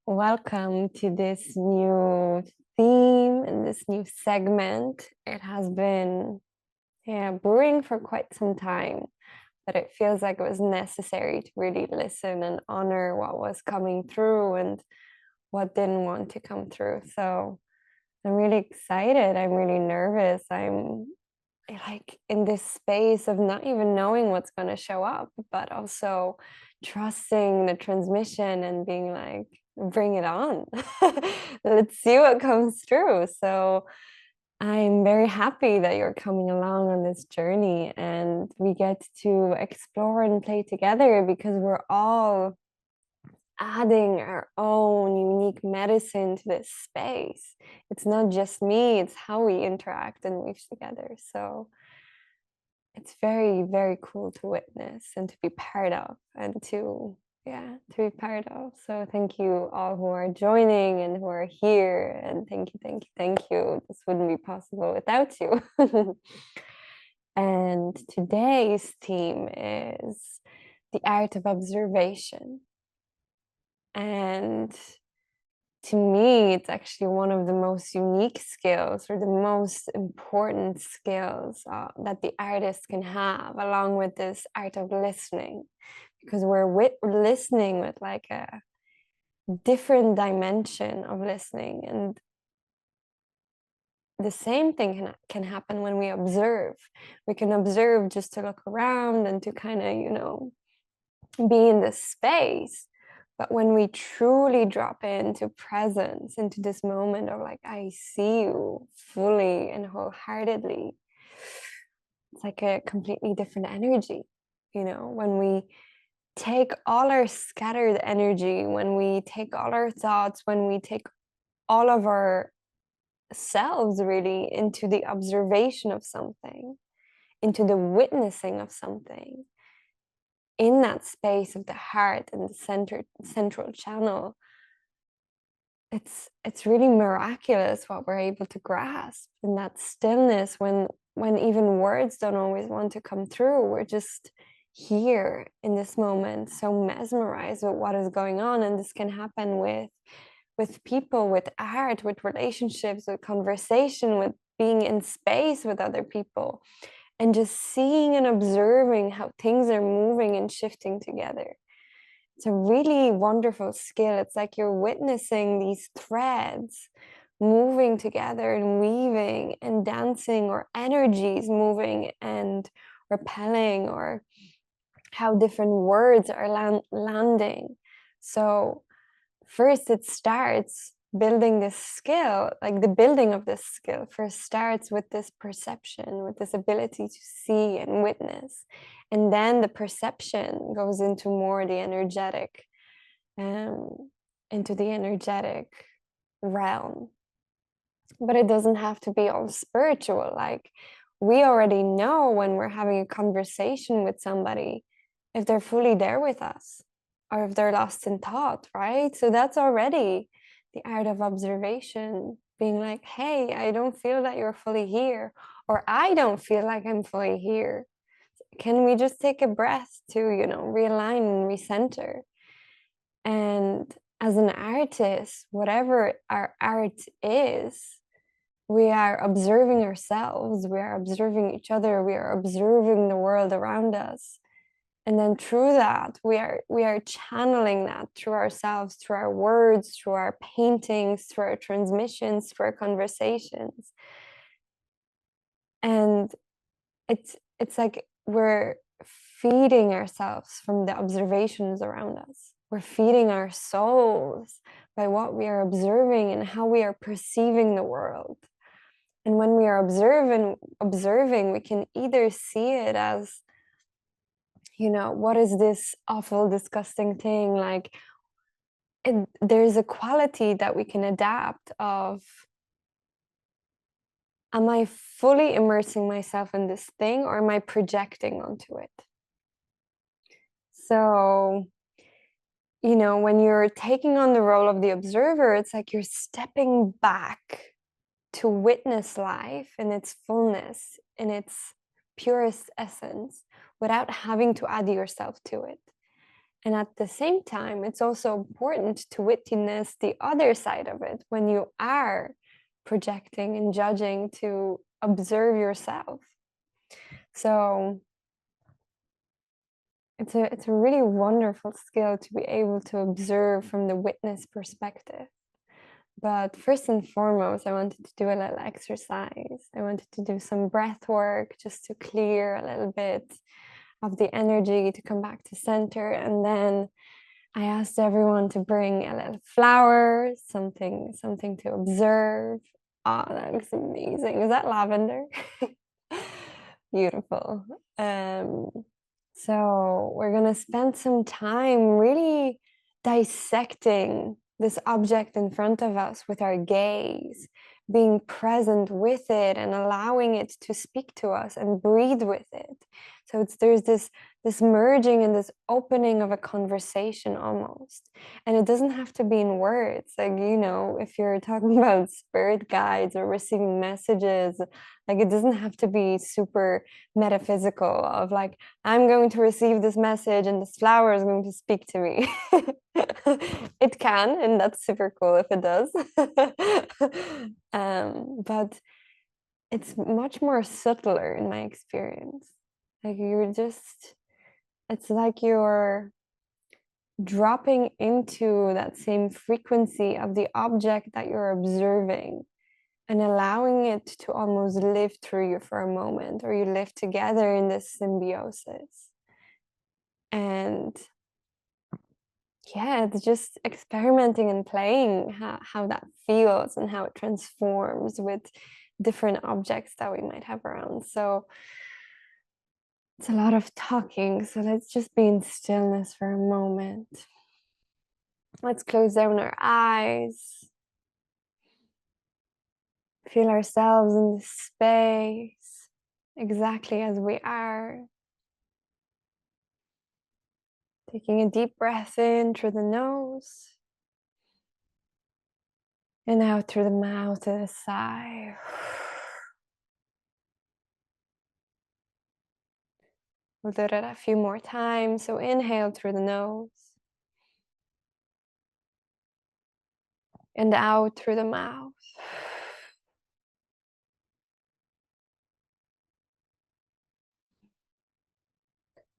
Welcome to this new theme and this new segment. It has been brewing for quite some time, but it feels like it was necessary to really listen and honor what was coming through and what didn't want to come through. So I'm really excited. I'm really nervous. I'm like in this space of not even knowing what's going to show up, but also trusting the transmission and being like, bring it on. Let's see what comes through. So I'm very happy that you're coming along on this journey and we get to explore and play together because we're all adding our own unique medicine to this space. It's not just me, it's how we interact and weave together. So it's very, very cool to witness and to be part of and to be part of. So thank you all who are joining and who are here, and thank you. This wouldn't be possible without you. And today's theme is the art of observation. And to me, it's actually one of the most unique skills or the most important skills that the artist can have, along with this art of listening, because we're listening with like a different dimension of listening. And the same thing can happen when we observe. We can observe just to look around and to kind of, be in this space. But when we truly drop into presence, into this moment of like, I see you fully and wholeheartedly, it's like a completely different energy. When we take all our scattered energy, when we take all our thoughts, when we take all of our selves really into the observation of something, into the witnessing of something, in that space of the heart and the central channel, it's really miraculous what we're able to grasp in that stillness when even words don't always want to come through. We're just here in this moment, so mesmerized with what is going on. And this can happen with people, with art, with relationships, with conversation, with being in space with other people, and just seeing and observing how things are moving and shifting together. It's a really wonderful skill. It's like you're witnessing these threads moving together and weaving and dancing, or energies moving and repelling, or how different words are landing. So first it starts building this skill, like the building of this skill first starts with this perception, with this ability to see and witness. And then the perception goes into more the energetic, into the energetic realm. But it doesn't have to be all spiritual. Like, we already know when we're having a conversation with somebody if they're fully there with us or if they're lost in thought, right? So that's already the art of observation, being like, hey, I don't feel that you're fully here, or I don't feel like I'm fully here. Can we just take a breath to, realign and recenter? And as an artist, whatever our art is, we are observing ourselves, we are observing each other, we are observing the world around us. And then through that, we are channeling that through ourselves, through our words, through our paintings, through our transmissions, through our conversations. And it's like we're feeding ourselves from the observations around us. We're feeding our souls by what we are observing and how we are perceiving the world. And when we are observing, we can either see it as, what is this awful, disgusting thing? Like, there's a quality that we can adapt of, am I fully immersing myself in this thing, or am I projecting onto it? So, when you're taking on the role of the observer, it's like you're stepping back to witness life in its fullness, in its purest essence, without having to add yourself to it. And at the same time, it's also important to witness the other side of it when you are projecting and judging, to observe yourself. So it's a really wonderful skill to be able to observe from the witness perspective. But first and foremost, I wanted to do a little exercise. I wanted to do some breath work just to clear a little bit of the energy, to come back to center. And then I asked everyone to bring a little flower, something to observe. Oh, that looks amazing. Is that lavender? Beautiful. So we're going to spend some time really dissecting this object in front of us with our gaze, being present with it and allowing it to speak to us and breathe with it. So there's this merging and this opening of a conversation almost. And it doesn't have to be in words. Like, if you're talking about spirit guides or receiving messages, like, it doesn't have to be super metaphysical of like, I'm going to receive this message and this flower is going to speak to me. It can, and that's super cool if it does. But it's much more subtler in my experience. Like, it's like you're dropping into that same frequency of the object that you're observing and allowing it to almost live through you for a moment, or you live together in this symbiosis. And yeah, it's just experimenting and playing how that feels and how it transforms with different objects that we might have around. So it's a lot of talking, so let's just be in stillness for a moment. Let's close down our eyes. Feel ourselves in this space exactly as we are. Taking a deep breath in through the nose and out through the mouth with a sigh. We'll do that a few more times. So inhale through the nose and out through the mouth.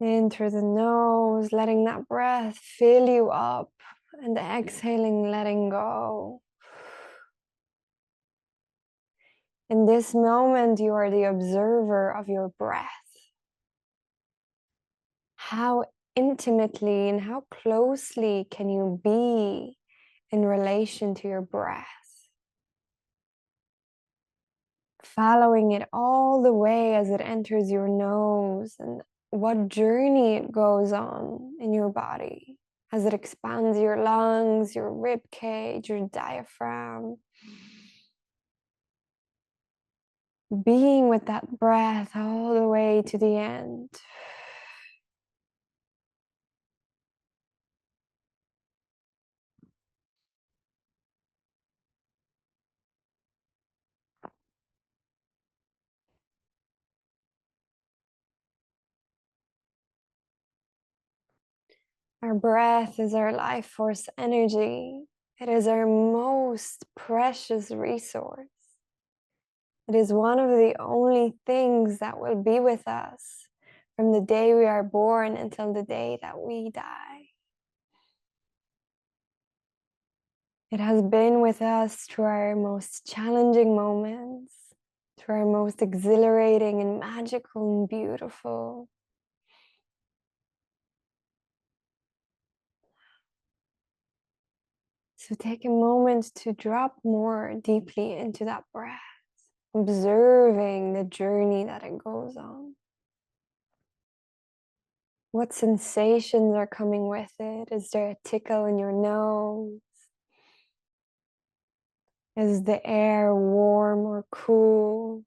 In through the nose, letting that breath fill you up, and exhaling, letting go. In this moment, you are the observer of your breath. How intimately and how closely can you be in relation to your breath? Following it all the way as it enters your nose, and what journey it goes on in your body as it expands your lungs, your rib cage, your diaphragm. Being with that breath all the way to the end. Our breath is our life force energy. It is our most precious resource. It is one of the only things that will be with us from the day we are born until the day that we die. It has been with us through our most challenging moments, through our most exhilarating and magical and beautiful. So take a moment to drop more deeply into that breath, observing the journey that it goes on. What sensations are coming with it? Is there a tickle in your nose? Is the air warm or cool?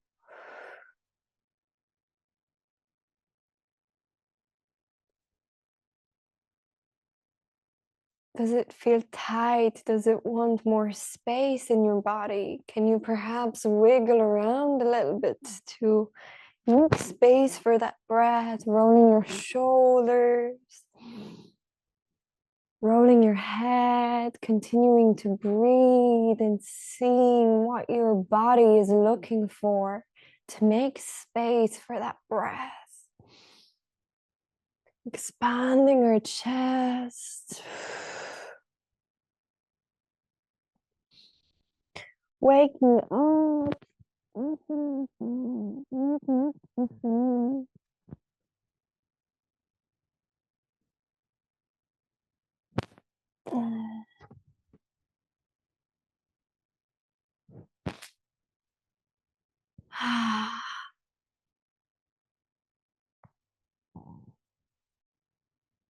Does it feel tight? Does it want more space in your body? Can you perhaps wiggle around a little bit to make space for that breath, rolling your shoulders, Rolling your head, continuing to breathe and seeing what your body is looking for to make space for that breath. Expanding our chest. Waking up.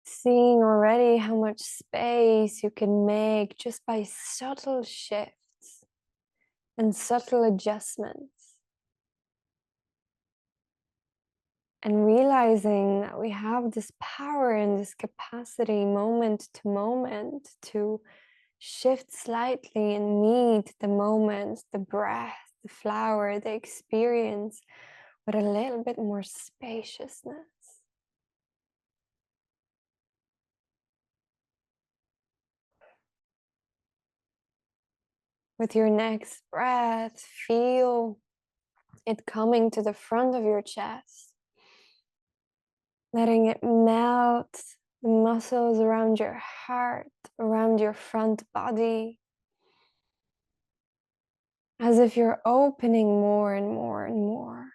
Seeing already how much space you can make just by subtle shifts and subtle adjustments. And realizing that we have this power and this capacity moment to shift slightly and meet the moment, the breath, the flower, the experience with a little bit more spaciousness. With your next breath, feel it coming to the front of your chest, letting it melt the muscles around your heart, around your front body, as if you're opening more and more and more.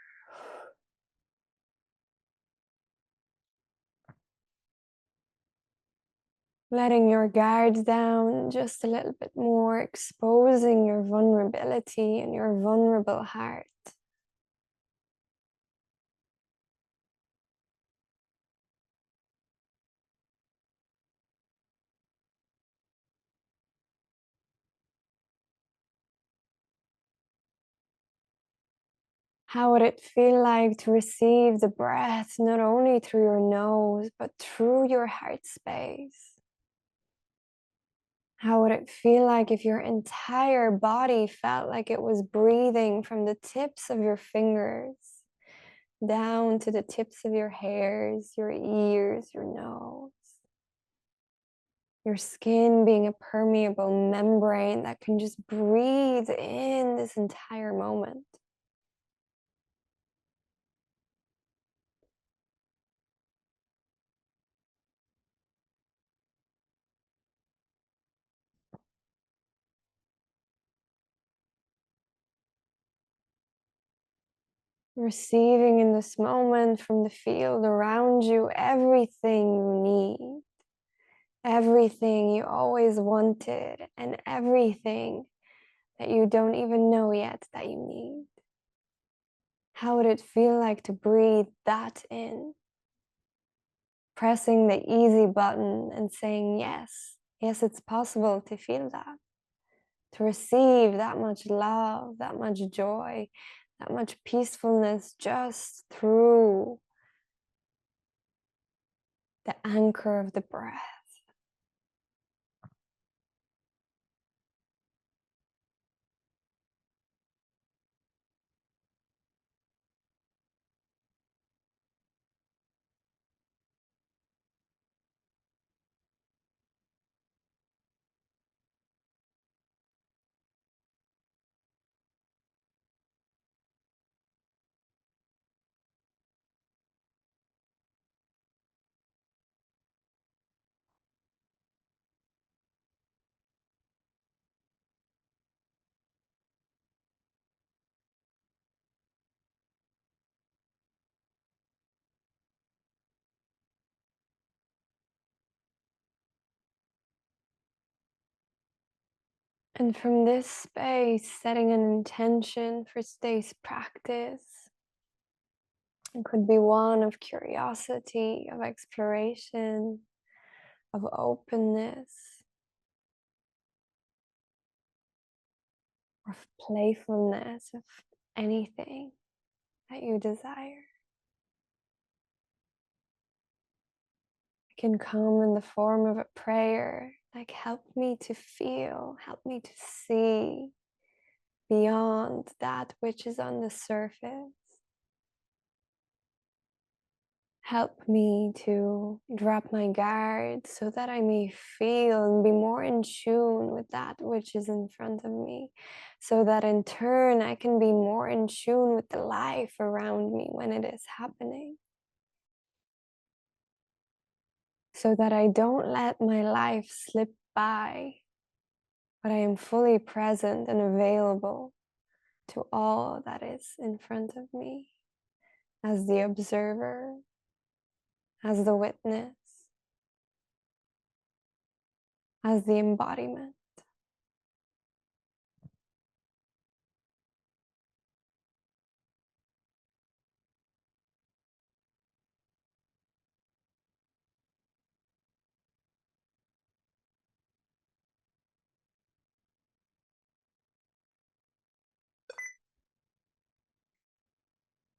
Letting your guards down just a little bit more, exposing your vulnerability and your vulnerable heart. How would it feel like to receive the breath not only through your nose, but through your heart space? How would it feel like if your entire body felt like it was breathing from the tips of your fingers down to the tips of your hairs, your ears, your nose? Your skin being a permeable membrane that can just breathe in this entire moment. Receiving in this moment from the field around you everything you need, everything you always wanted, and everything that you don't even know yet that you need. How would it feel like to breathe that in? Pressing the easy button and saying yes. Yes, it's possible to feel that. To receive that much love, that much joy, that much peacefulness just through the anchor of the breath. And from this space, setting an intention for today's practice. It could be one of curiosity, of exploration, of openness, of playfulness, of anything that you desire. It can come in the form of a prayer, like help me to feel, help me to see beyond that which is on the surface. Help me to drop my guard so that I may feel and be more in tune with that which is in front of me, so that in turn I can be more in tune with the life around me when it is happening, so that I don't let my life slip by, but I am fully present and available to all that is in front of me as the observer, as the witness, as the embodiment.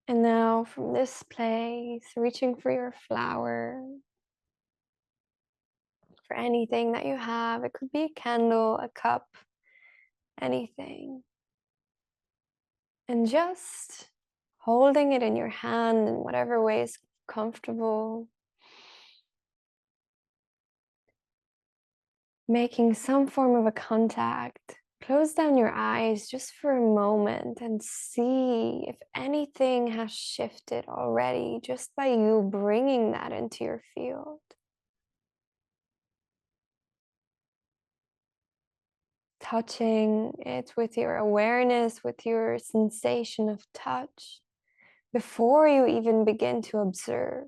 And now from this place, reaching for your flower, for anything that you have. It could be a candle, a cup, anything. And just holding it in your hand in whatever way is comfortable. Making some form of a contact. Close down your eyes just for a moment and see if anything has shifted already just by you bringing that into your field. Touching it with your awareness, with your sensation of touch, before you even begin to observe.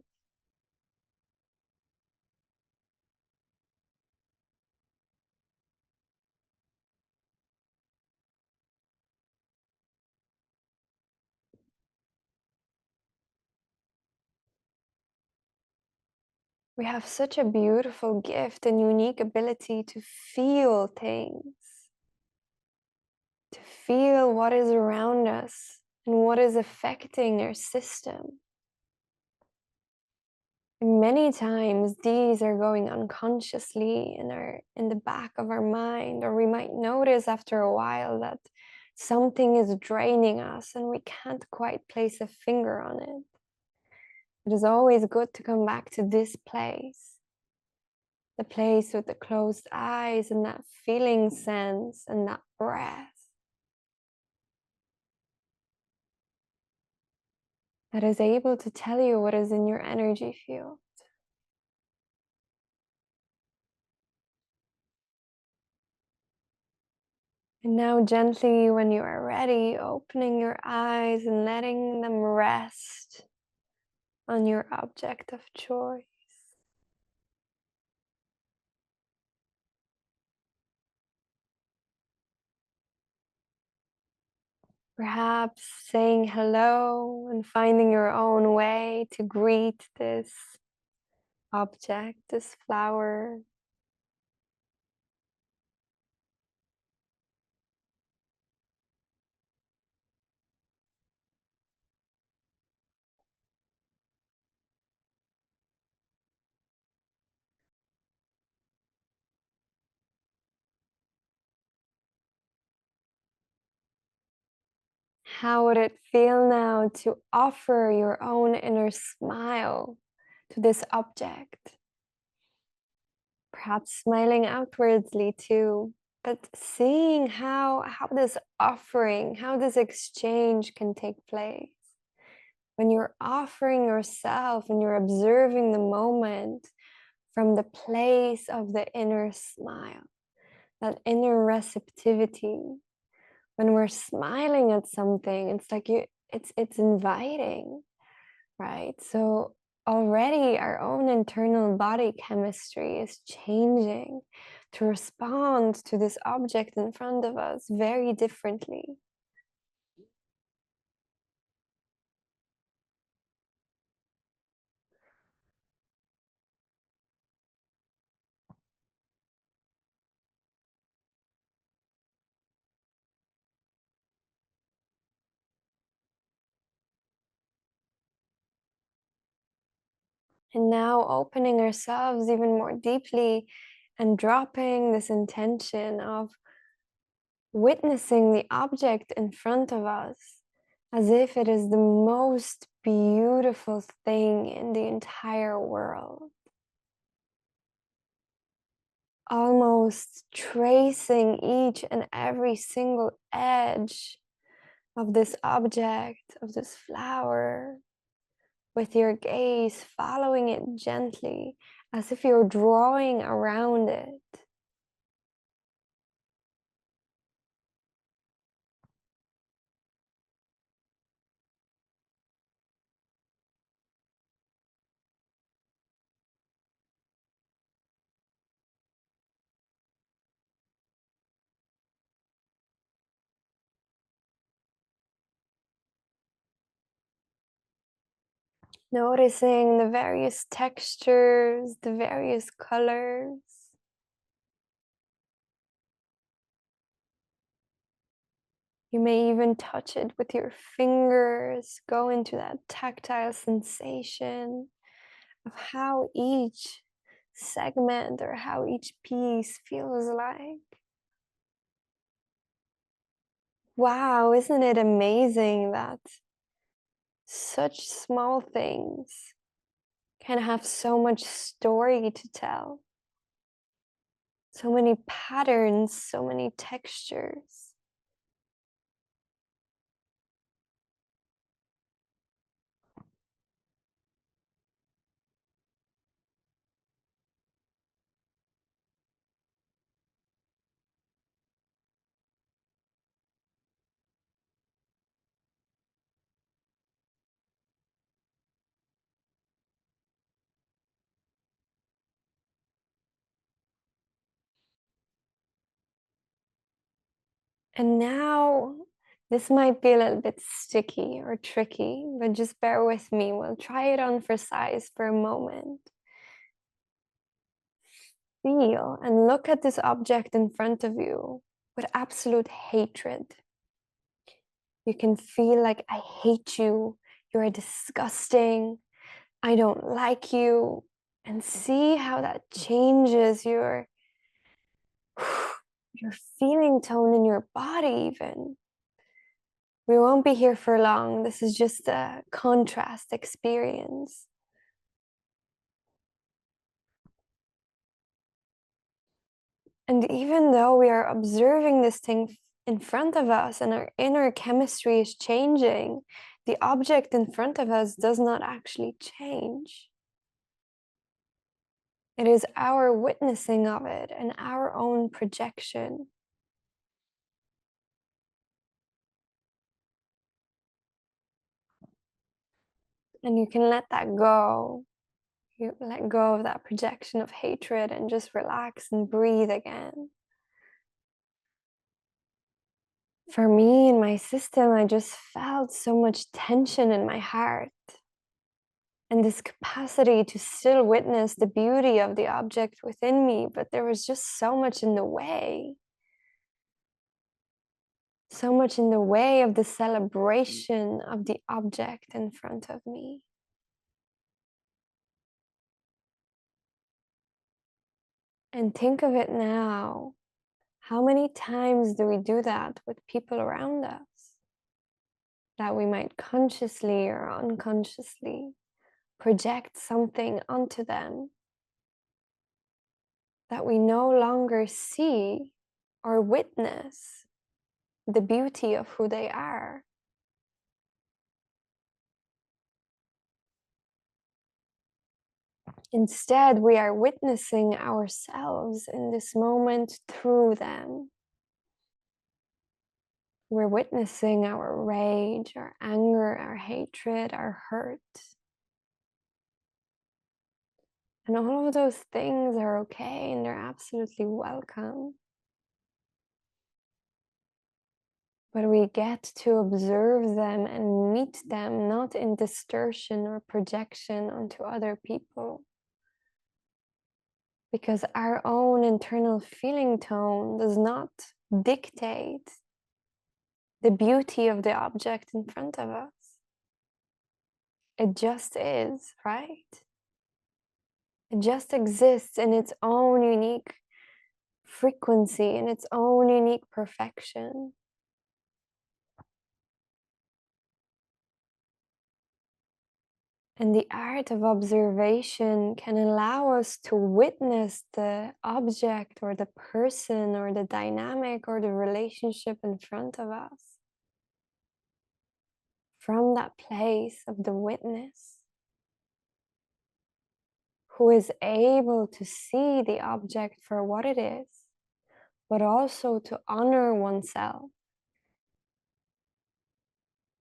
We have such a beautiful gift and unique ability to feel things, to feel what is around us and what is affecting our system. And many times these are going unconsciously in the back of our mind, or we might notice after a while that something is draining us and we can't quite place a finger on it. It is always good to come back to this place, the place with the closed eyes and that feeling sense and that breath that is able to tell you what is in your energy field. And now gently, when you are ready, opening your eyes and letting them rest on your object of choice. Perhaps saying hello and finding your own way to greet this object, this flower. How would it feel now to offer your own inner smile to this object? Perhaps smiling outwardly too, but seeing how this offering, how this exchange can take place. When you're offering yourself and you're observing the moment from the place of the inner smile, that inner receptivity. When we're smiling at something, it's like it's inviting, right? So already our own internal body chemistry is changing to respond to this object in front of us very differently. And now opening ourselves even more deeply and dropping this intention of witnessing the object in front of us as if it is the most beautiful thing in the entire world. Almost tracing each and every single edge of this object, of this flower, with your gaze, following it gently, as if you're drawing around it. Noticing the various textures, the various colors. You may even touch it with your fingers, go into that tactile sensation of how each segment or how each piece feels like. Wow, isn't it amazing that such small things can have so much story to tell? So many patterns, so many textures. And now, this might be a little bit sticky or tricky, but just bear with me. We'll try it on for size for a moment. Feel and look at this object in front of you with absolute hatred. You can feel like, I hate you, you're disgusting, I don't like you. And see how that changes your feeling tone in your body even. We won't be here for long. This is just a contrast experience. And even though we are observing this thing in front of us and our inner chemistry is changing, the object in front of us does not actually change. It is our witnessing of it and our own projection. And you can let that go. You let go of that projection of hatred and just relax and breathe again. For me, in my system, I just felt so much tension in my heart. And this capacity to still witness the beauty of the object within me, but there was just so much in the way. So much in the way of the celebration of the object in front of me. And think of it now. How many times do we do that with people around us? That we might consciously or unconsciously project something onto them that we no longer see or witness the beauty of who they are. Instead, we are witnessing ourselves in this moment through them. We're witnessing our rage, our anger, our hatred, our hurt. And all of those things are okay and they're absolutely welcome. But we get to observe them and meet them not in distortion or projection onto other people. Because our own internal feeling tone does not dictate the beauty of the object in front of us. It just is, right? It just exists in its own unique frequency, in its own unique perfection. And the art of observation can allow us to witness the object or the person or the dynamic or the relationship in front of us from that place of the witness, who is able to see the object for what it is, but also to honor oneself,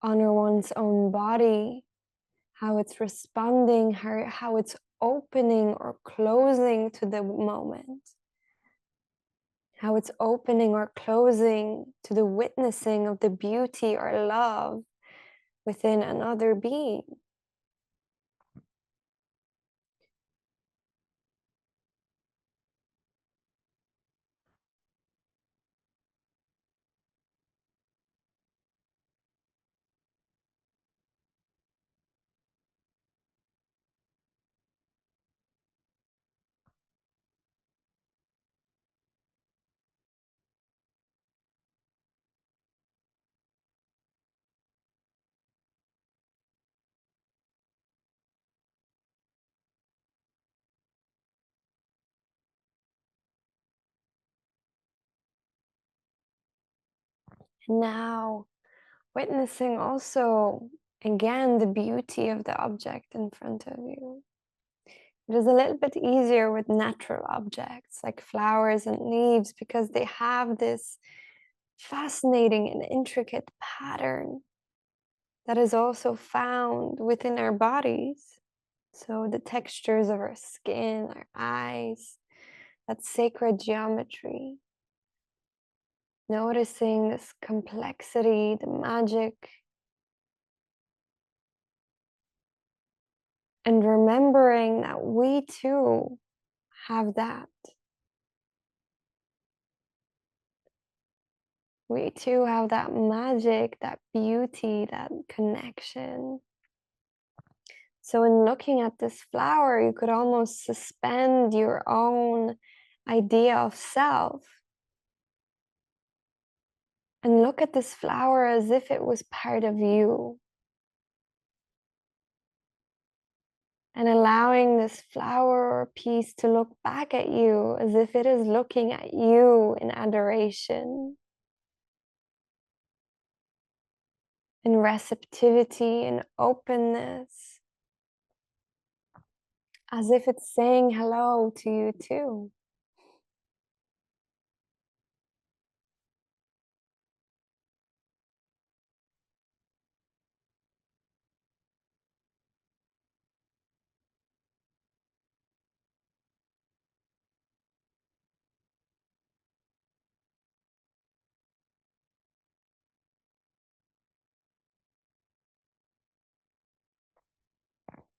honor one's own body, how it's responding, how it's opening or closing to the moment, how it's opening or closing to the witnessing of the beauty or love within another being. Now, witnessing also, again, the beauty of the object in front of you. It is a little bit easier with natural objects like flowers and leaves because they have this fascinating and intricate pattern that is also found within our bodies. So the textures of our skin, our eyes, that sacred geometry. Noticing this complexity, the magic, and remembering that we too have that. We too have that magic, that beauty, that connection. So in looking at this flower, you could almost suspend your own idea of self and look at this flower as if it was part of you. And allowing this flower or piece to look back at you as if it is looking at you in adoration, in receptivity, in openness, as if it's saying hello to you too.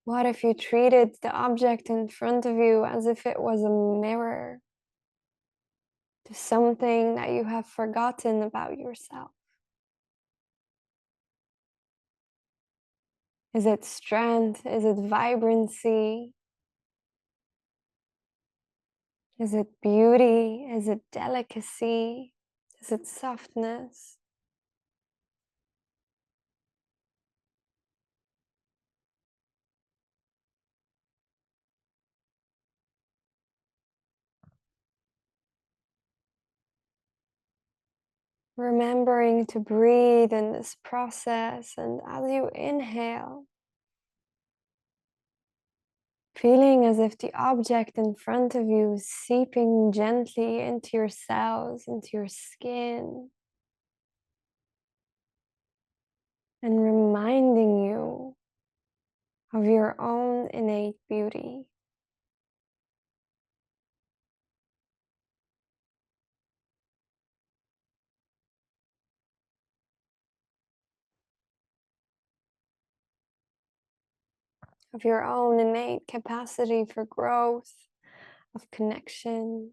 What if you treated the object in front of you as if it was a mirror to something that you have forgotten about yourself? Is it strength? Is it vibrancy? Is it beauty? Is it delicacy? Is it softness? Remembering to breathe in this process, and as you inhale, feeling as if the object in front of you is seeping gently into your cells, into your skin, and reminding you of your own innate beauty. Of your own innate capacity for growth, of connection.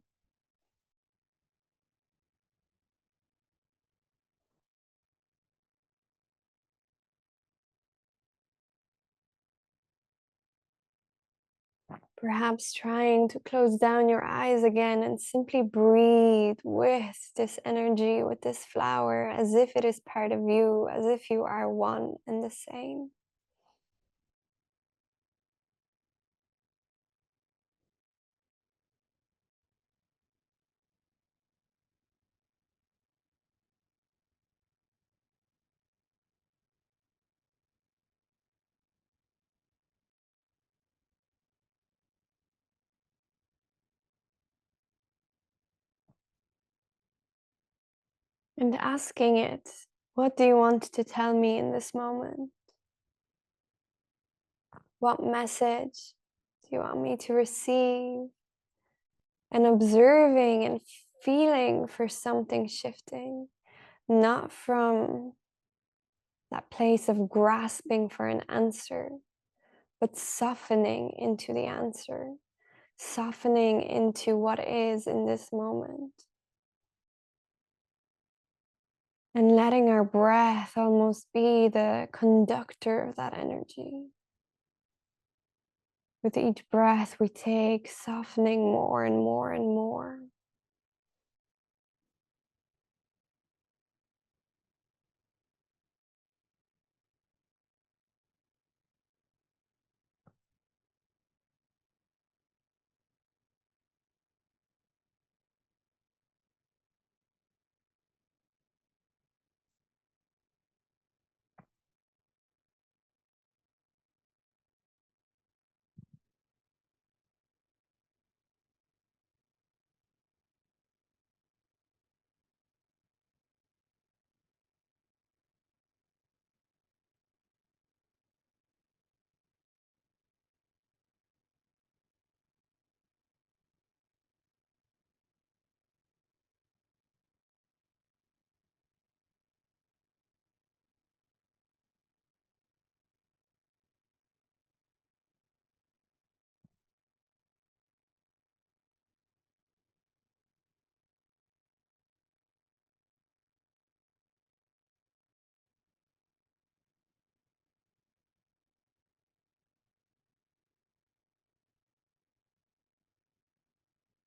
Perhaps trying to close down your eyes again and simply breathe with this energy, with this flower, as if it is part of you, as if you are one and the same. And asking it, what do you want to tell me in this moment? What message do you want me to receive? And observing and feeling for something shifting, not from that place of grasping for an answer, but softening into the answer, softening into what is in this moment. And letting our breath almost be the conductor of that energy. With each breath we take, softening more and more and more.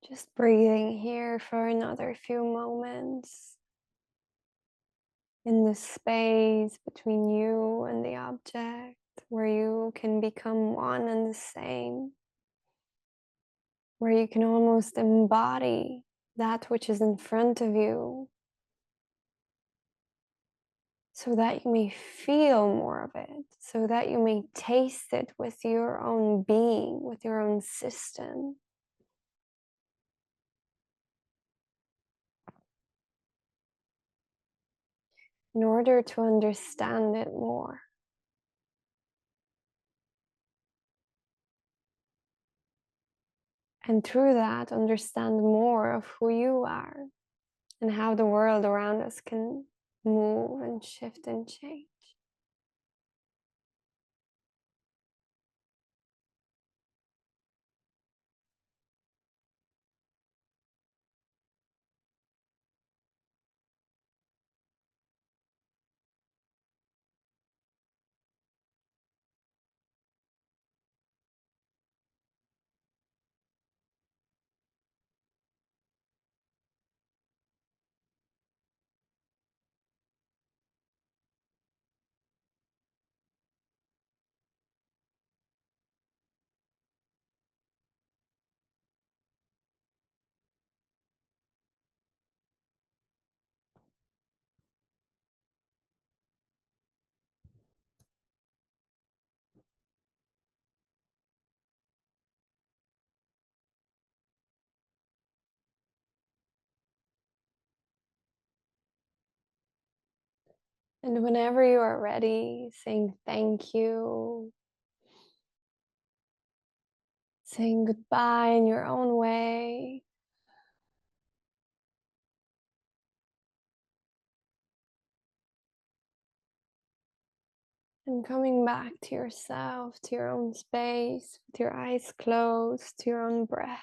Just breathing here for another few moments in the space between you and the object, where you can become one and the same, where you can almost embody that which is in front of you, so that you may feel more of it, so that you may taste it with your own being, with your own system. In order to understand it more. And through that, understand more of who you are and how the world around us can move and shift and change. And whenever you are ready, saying thank you, saying goodbye in your own way. And coming back to yourself, to your own space, with your eyes closed, to your own breath.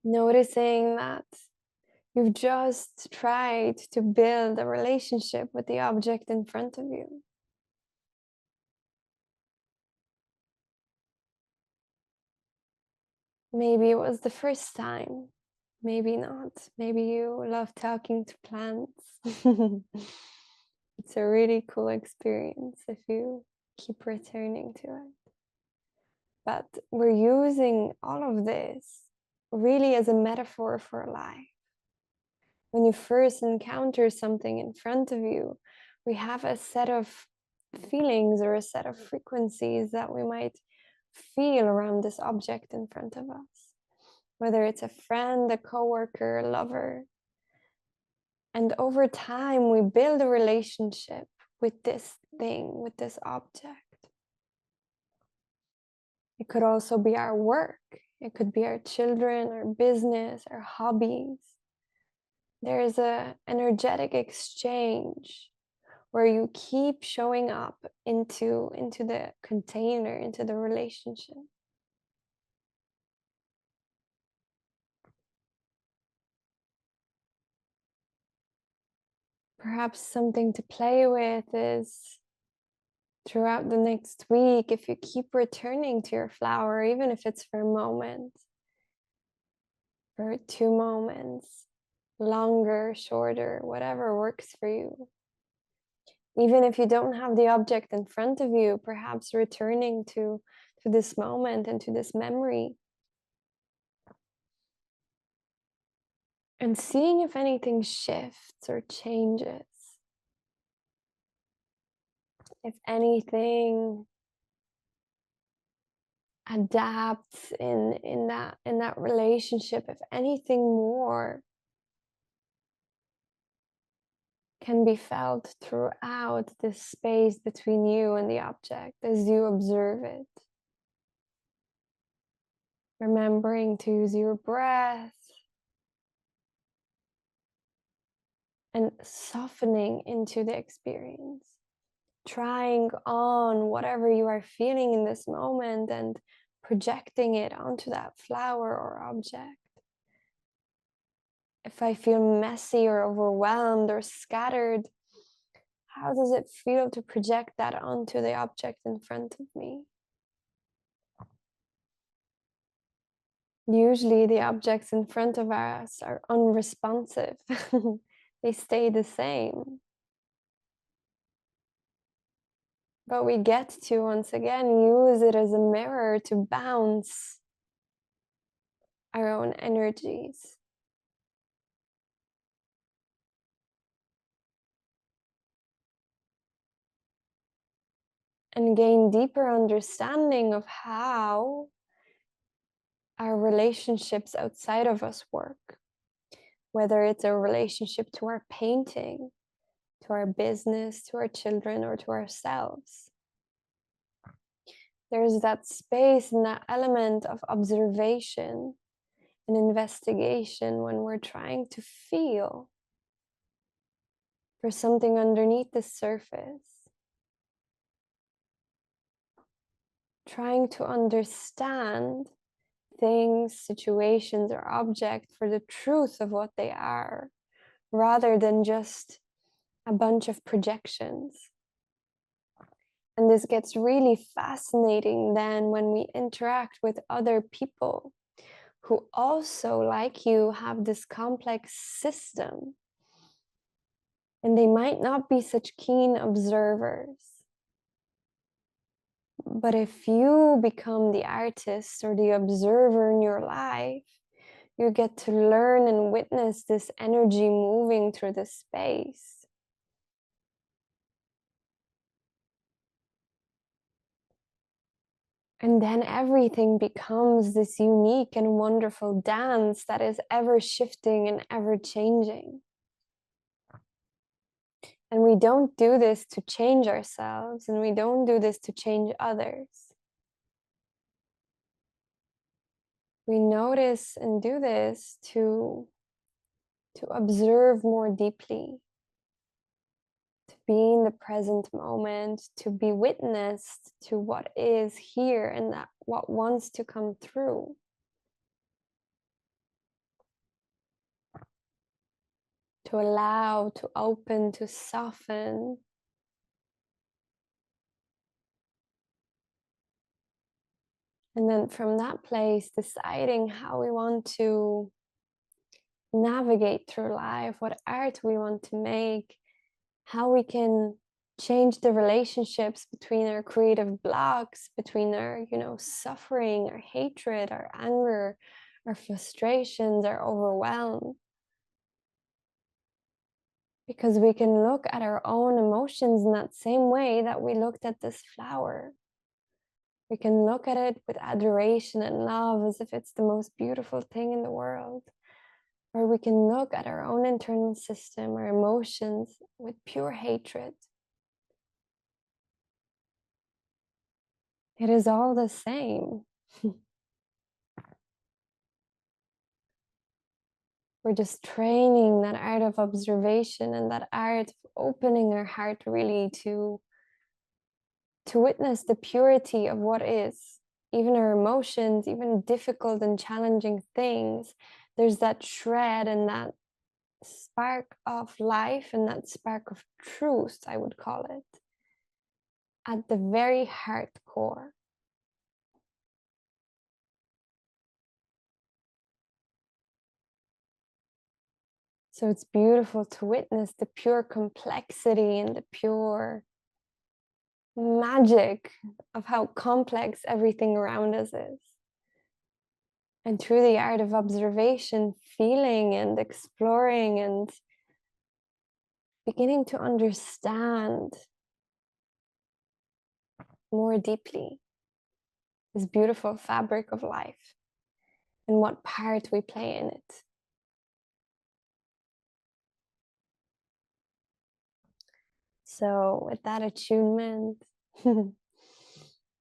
Noticing that you've just tried to build a relationship with the object in front of you. Maybe it was the first time, maybe not. Maybe you love talking to plants. It's a really cool experience if you keep returning to it. But we're using all of this really as a metaphor for life. When you first encounter something in front of you, we have a set of feelings or a set of frequencies that we might feel around this object in front of us, whether it's a friend, a coworker, a lover. And over time, we build a relationship with this thing, with this object. It could also be our work. It could be our children, our business, our hobbies. There is an energetic exchange where you keep showing up into the container, into the relationship. Perhaps something to play with is throughout the next week, if you keep returning to your flower, even if it's for a moment, for 2 moments, longer, shorter, whatever works for you. Even if you don't have the object in front of you, perhaps returning to this moment and to this memory. And seeing if anything shifts or changes. If anything adapts in that relationship, if anything more can be felt throughout this space between you and the object as you observe it. Remembering to use your breath and softening into the experience. Trying on whatever you are feeling in this moment and projecting it onto that flower or object. If I feel messy or overwhelmed or scattered, how does it feel to project that onto the object in front of me? Usually the objects in front of us are unresponsive. They stay the same. But we get to, once again, use it as a mirror to bounce our own energies. And gain deeper understanding of how our relationships outside of us work. Whether it's a relationship to our painting, to our business, to our children, or to ourselves. There's that space and that element of observation and investigation when we're trying to feel for something underneath the surface. Trying to understand things, situations, or objects for the truth of what they are, rather than just a bunch of projections. And this gets really fascinating then when we interact with other people who also, like you, have this complex system. And they might not be such keen observers. But if you become the artist or the observer in your life, you get to learn and witness this energy moving through the space. And then everything becomes this unique and wonderful dance that is ever shifting and ever changing. And we don't do this to change ourselves, and we don't do this to change others. We notice and do this to observe more deeply, to be in the present moment, to be witnessed to what is here and that what wants to come through. To allow, to open, to soften. And then from that place, deciding how we want to navigate through life, what art we want to make, how we can change the relationships between our creative blocks, between our, suffering, our hatred, our anger, our frustrations, our overwhelm. Because we can look at our own emotions in that same way that we looked at this flower. We can look at it with adoration and love as if it's the most beautiful thing in the world. Or we can look at our own internal system, our emotions, with pure hatred. It is all the same. We're just training that art of observation and that art of opening our heart really to witness the purity of what is. Even our emotions, even difficult and challenging things, there's that shred and that spark of life and that spark of truth, I would call it, at the very heart core. So it's beautiful to witness the pure complexity and the pure magic of how complex everything around us is. And through the art of observation, feeling and exploring and beginning to understand more deeply this beautiful fabric of life and what part we play in it. So with that attunement, I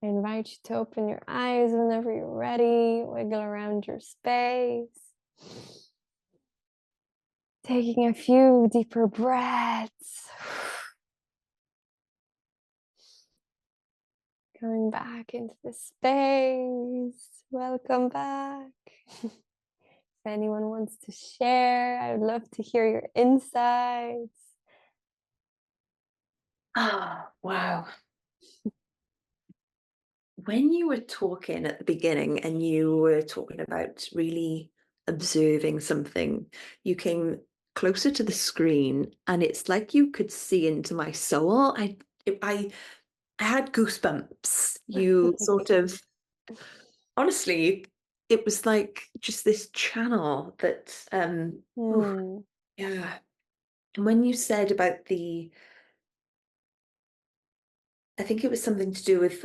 invite you to open your eyes whenever you're ready, wiggle around your space, taking a few deeper breaths, going back into the space. Welcome back. If anyone wants to share, I would love to hear your insights. Ah, wow. When you were talking at the beginning and you were talking about really observing something, you came closer to the screen and it's like you could see into my soul. I had goosebumps. You sort of, honestly, it was like just this channel that, yeah. And when you said about I think it was something to do with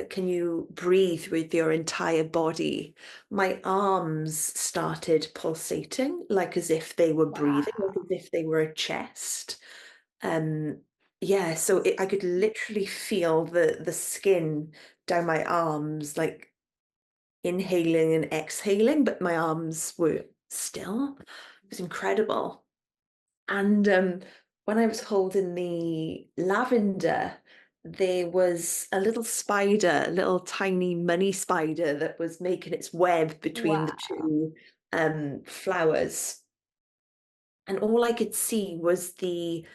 can you breathe with your entire body? My arms started pulsating, like as if they were breathing, like as if they were a chest. Um, yeah, so I could literally feel the skin down my arms, like inhaling and exhaling, but my arms were still. It was incredible. And when I was holding the lavender, there was a little spider, a little tiny money spider that was making its web between the Wow. two flowers. And all I could see was the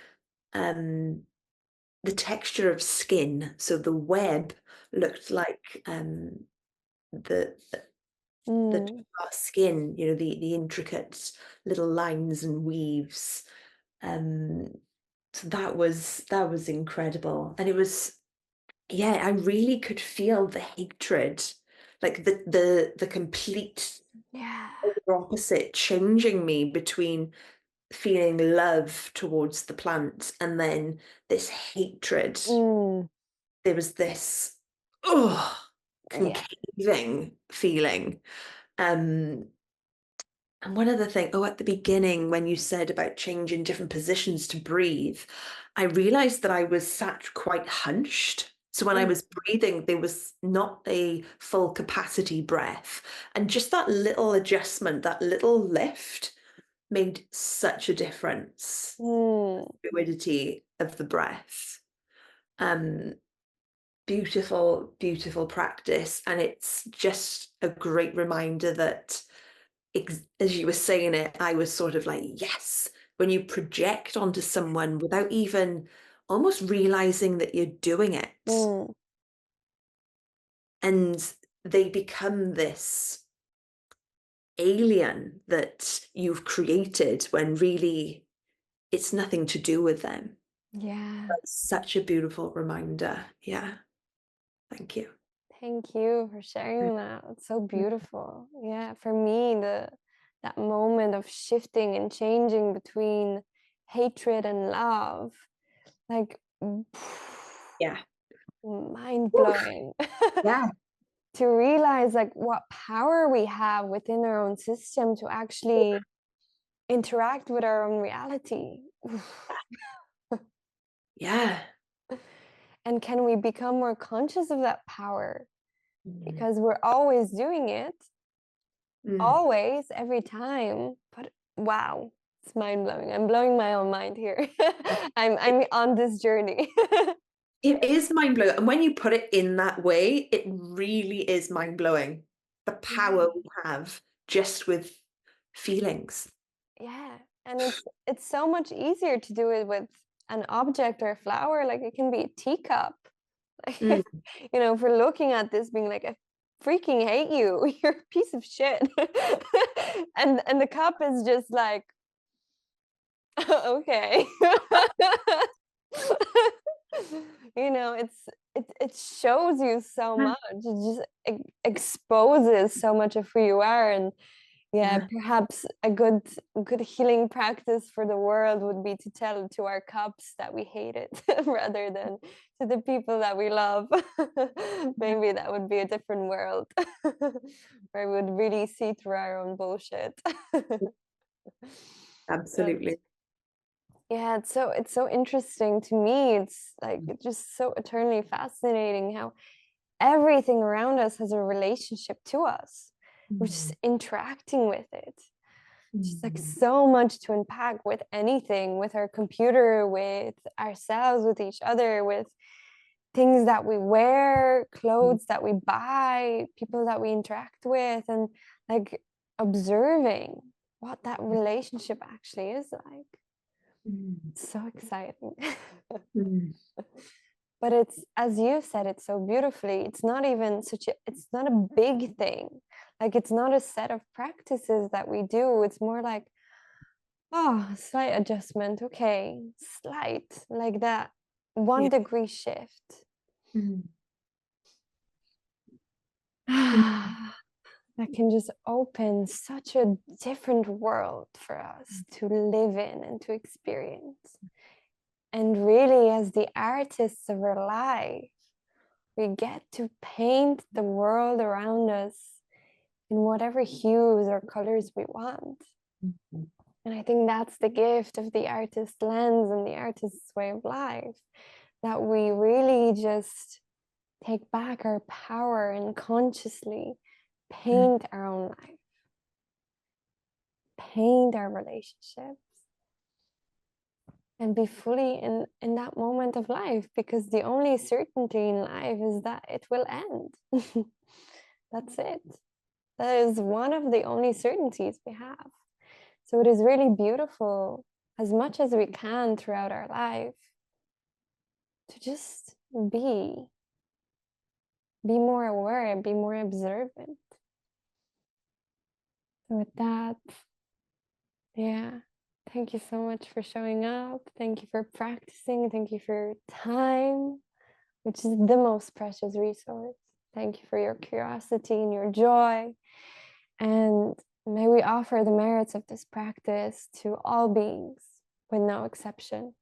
texture of skin. So the web looked like the our skin, you know, the intricate little lines and weaves. Um, so that was incredible. And it was, yeah, I really could feel the hatred, like the complete Yeah. opposite changing me between feeling love towards the plant and then this hatred. There was this oh Yeah. conceiving feeling. Um And one other thing, oh, at the beginning, when you said about changing different positions to breathe, I realized that I was sat quite hunched. So when I was breathing, there was not a full capacity breath. And just that little adjustment, that little lift made such a difference. Fluidity of the breath. Um, Beautiful, beautiful practice. And it's just a great reminder that as you were saying it, I was sort of like, yes, when you project onto someone without even almost realizing that you're doing it, and they become this alien that you've created when really it's nothing to do with them. Yeah. That's such a beautiful reminder. Yeah. Thank you. Thank you for sharing that. It's so beautiful. Yeah, for me, that moment of shifting and changing between hatred and love, like Yeah. mind Oof. blowing. Yeah. to realize like what power we have within our own system to actually interact with our own reality. Yeah. And can we become more conscious of that power? Mm. Because we're always doing it, Mm. always, every time. But wow, it's mind-blowing. I'm blowing my own mind here. I'm on this journey. It is mind-blowing. And when you put it in that way, it really is mind-blowing. The power we have just with feelings. Yeah. And it's so much easier to do it with an object or a flower. Like it can be a teacup. Like, Mm. you know, if we're looking at this being like, I freaking hate you, you're a piece of shit. And the cup is just like, okay. You know, it shows you so much. It just exposes so much of who you are. And yeah, perhaps a good healing practice for the world would be to tell to our cups that we hate it rather than to the people that we love. Maybe that would be a different world where we would really see through our own bullshit. Absolutely. Yeah, it's so interesting to me. It's like it's just so eternally fascinating how everything around us has a relationship to us. We're just interacting with it. Just like so much to unpack with anything, with our computer, with ourselves, with each other, with things that we wear, clothes that we buy, people that we interact with, and like observing what that relationship actually is like. It's so exciting. But it's, as you said it so beautifully, it's not even it's not a big thing. Like it's not a set of practices that we do. It's more like, oh, slight adjustment. Okay, slight, like that 1 degree shift. That can just open such a different world for us to live in and to experience. And really, as the artists of our life, we get to paint the world around us in whatever hues or colors we want. And I think that's the gift of the artist lens and the artist's way of life, that we really just take back our power and consciously paint our own life, paint our relationships, and be fully in that moment of life, because the only certainty in life is that it will end. That's it. That is one of the only certainties we have. So it is really beautiful, as much as we can throughout our life, to just be more aware, be more observant. So with that, yeah, thank you so much for showing up. Thank you for practicing. Thank you for your time, which is the most precious resource. Thank you for your curiosity and your joy. And may we offer the merits of this practice to all beings with no exception.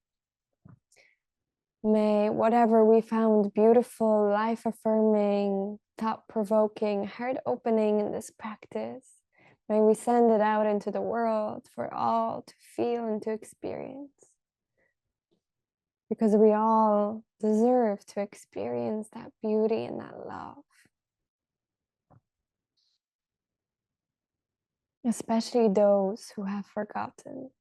May whatever we found beautiful, life-affirming, thought-provoking, heart-opening in this practice, may we send it out into the world for all to feel and to experience. Because we all deserve to experience that beauty and that love. Especially those who have forgotten.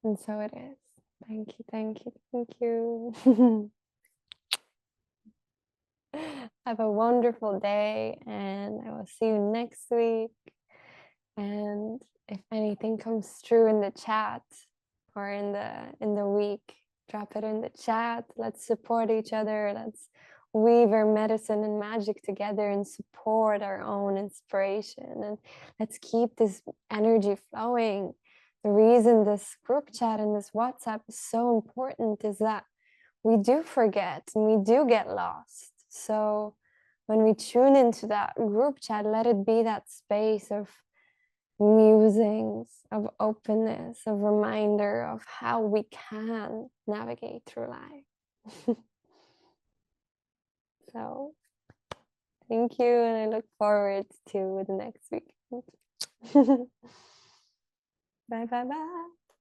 And so it is. Thank you, thank you, thank you. Have a wonderful day, and I will see you next week. And if anything comes through in the chat or in the week, drop it in the chat. Let's support each other. Let's weave our medicine and magic together and support our own inspiration. And let's keep this energy flowing. The reason this group chat and this WhatsApp is so important is that we do forget and we do get lost. So when we tune into that group chat, let it be that space of musings, of openness, of reminder of how we can navigate through life. So thank you, and I look forward to the next week. Bye bye bye.